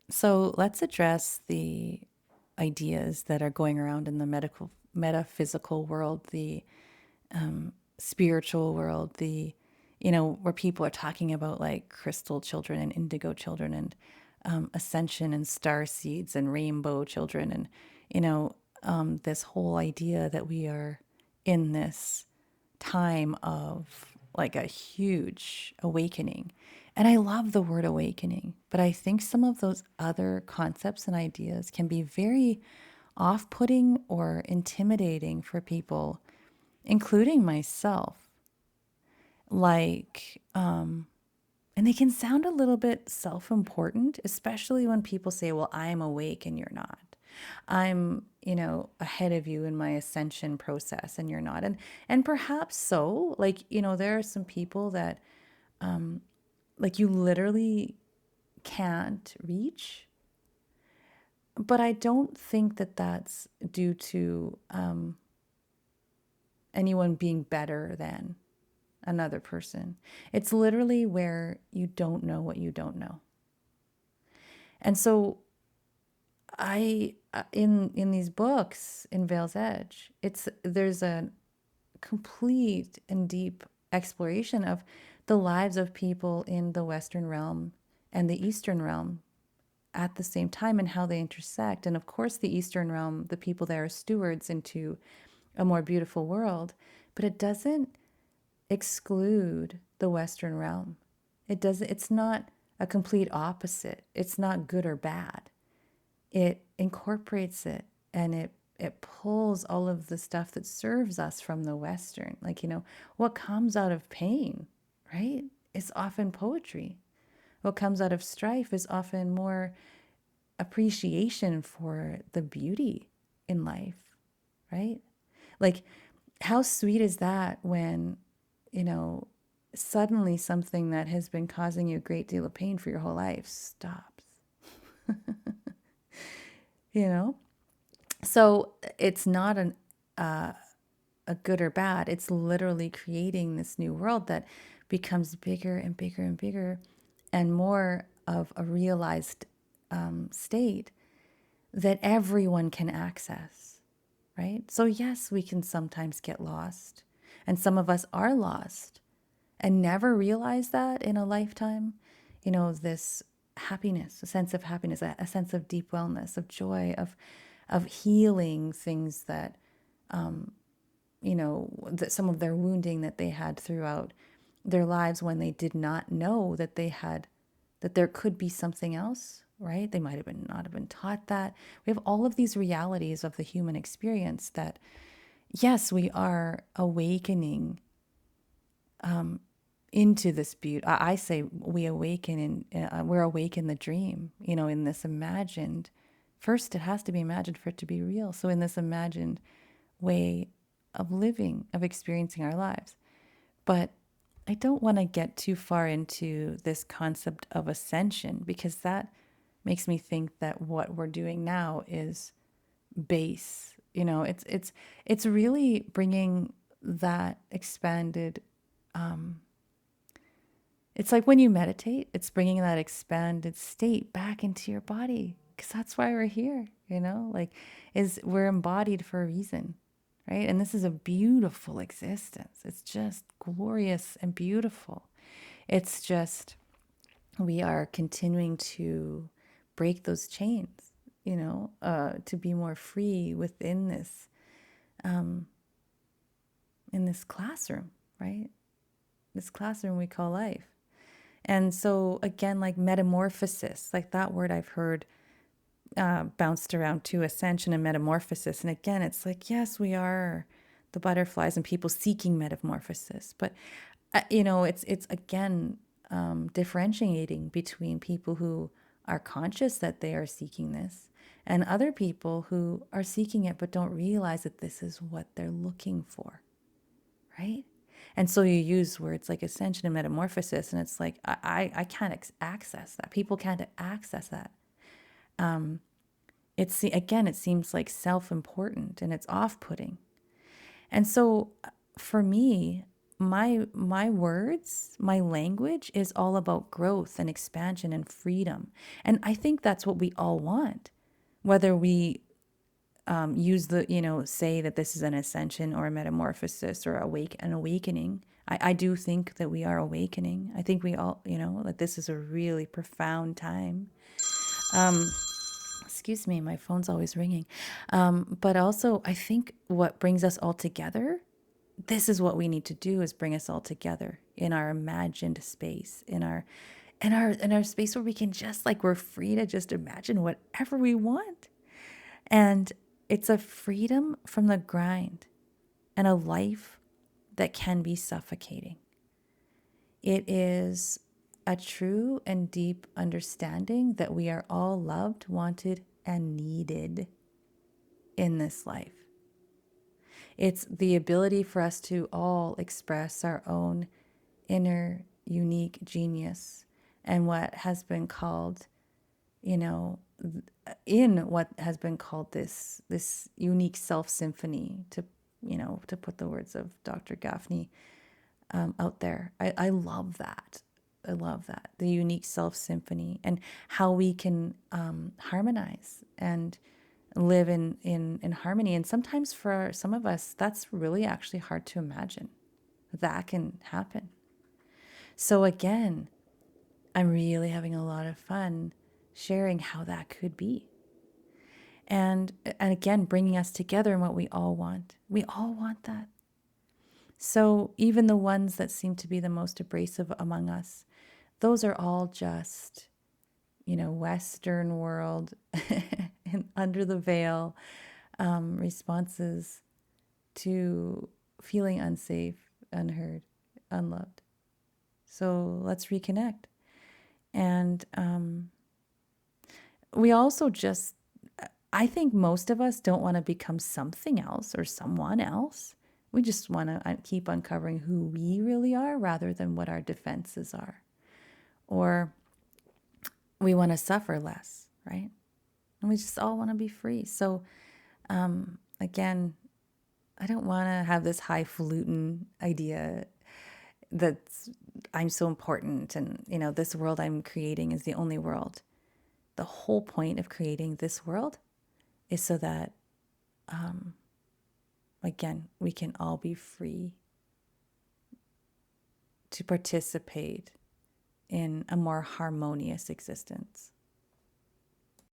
So let's address the ideas that are going around in the metaphysical world, the spiritual world, where people are talking about like crystal children and indigo children and ascension and star seeds and rainbow children and, this whole idea that we are in this time of like a huge awakening. And I love the word awakening, but I think some of those other concepts and ideas can be very off putting or intimidating for people, including myself. Like, and they can sound a little bit self important, especially when people say, well, I'm awake and you're not. I'm, ahead of you in my ascension process and you're not. And perhaps so, like, there are some people that like you literally can't reach, but I don't think that that's due to anyone being better than another person. It's literally where you don't know what you don't know. And so in these books in Veil's Edge, there's a complete and deep exploration of the lives of people in the Western realm and the Eastern realm at the same time and how they intersect. And of course, the Eastern realm, the people there are stewards into a more beautiful world, but it doesn't exclude the Western realm. It's not a complete opposite. It's not good or bad. It incorporates it and it pulls all of the stuff that serves us from the Western. Like, what comes out of pain, right? Is often poetry. What comes out of strife is often more appreciation for the beauty in life, right? Like, how sweet is that when, you know, suddenly something that has been causing you a great deal of pain for your whole life stops, you know? So it's not a good or bad. It's literally creating this new world that becomes bigger and bigger and bigger and more of a realized state that everyone can access, right? So, yes, we can sometimes get lost, and some of us are lost and never realize that in a lifetime. This happiness, a sense of happiness, a sense of deep wellness, of joy, of healing things that that some of their wounding that they had throughout their lives when they did not know that that there could be something else, right? They might have been not have been taught that. We have all of these realities of the human experience that, yes, we are awakening into this beauty. I say we awaken we're awake in the dream, in this imagined, first it has to be imagined for it to be real. So in this imagined way of living, of experiencing our lives. But I don't want to get too far into this concept of ascension because that makes me think that what we're doing now is base. It's really bringing that expanded. It's like when you meditate, it's bringing that expanded state back into your body because that's why we're here. Like is we're embodied for a reason, right? And this is a beautiful existence. It's just glorious and beautiful. It's just we are continuing to break those chains, to be more free within this, in this classroom, right? This classroom we call life. And so, again, like metamorphosis, like that word I've heard bounced around too, ascension and metamorphosis. And again, it's like, yes, we are the butterflies and people seeking metamorphosis. But, it's again differentiating between people who are conscious that they are seeking this and other people who are seeking it but don't realize that this is what they're looking for, right? And so you use words like ascension and metamorphosis, and it's like, I can't access that. People can't access that. Again, it seems like self important and it's off putting. And so for me, my words, my language is all about growth and expansion and freedom. And I think that's what we all want. Whether we use the, say that this is an ascension or a metamorphosis or an awakening. I do think that we are awakening. I think we all, that this is a really profound time. Excuse me, my phone's always ringing. But also, I think what brings us all together, this is what we need to do, is bring us all together in our imagined space, in our space where we can just, like, we're free to just imagine whatever we want. And it's a freedom from the grind and a life that can be suffocating. It is a true and deep understanding that we are all loved, wanted, and needed in this life. It's the ability for us to all express our own inner unique genius and what has been called, in what has been called this unique self symphony, to put the words of Dr. Gaffney out there. I love that. I love that. The unique self symphony and how we can harmonize and live in harmony. And sometimes for some of us, that's really actually hard to imagine that can happen. So again, I'm really having a lot of fun sharing how that could be. And again, bringing us together in what we all want. We all want that. So even the ones that seem to be the most abrasive among us, those are all just, Western world and under the veil responses to feeling unsafe, unheard, unloved. So let's reconnect. And we also just, I think most of us don't want to become something else or someone else. We just want to keep uncovering who we really are rather than what our defenses are. Or we want to suffer less, right? And we just all want to be free. So again, I don't want to have this highfalutin idea that I'm so important and, this world I'm creating is the only world. The whole point of creating this world is so that, again, we can all be free to participate in a more harmonious existence.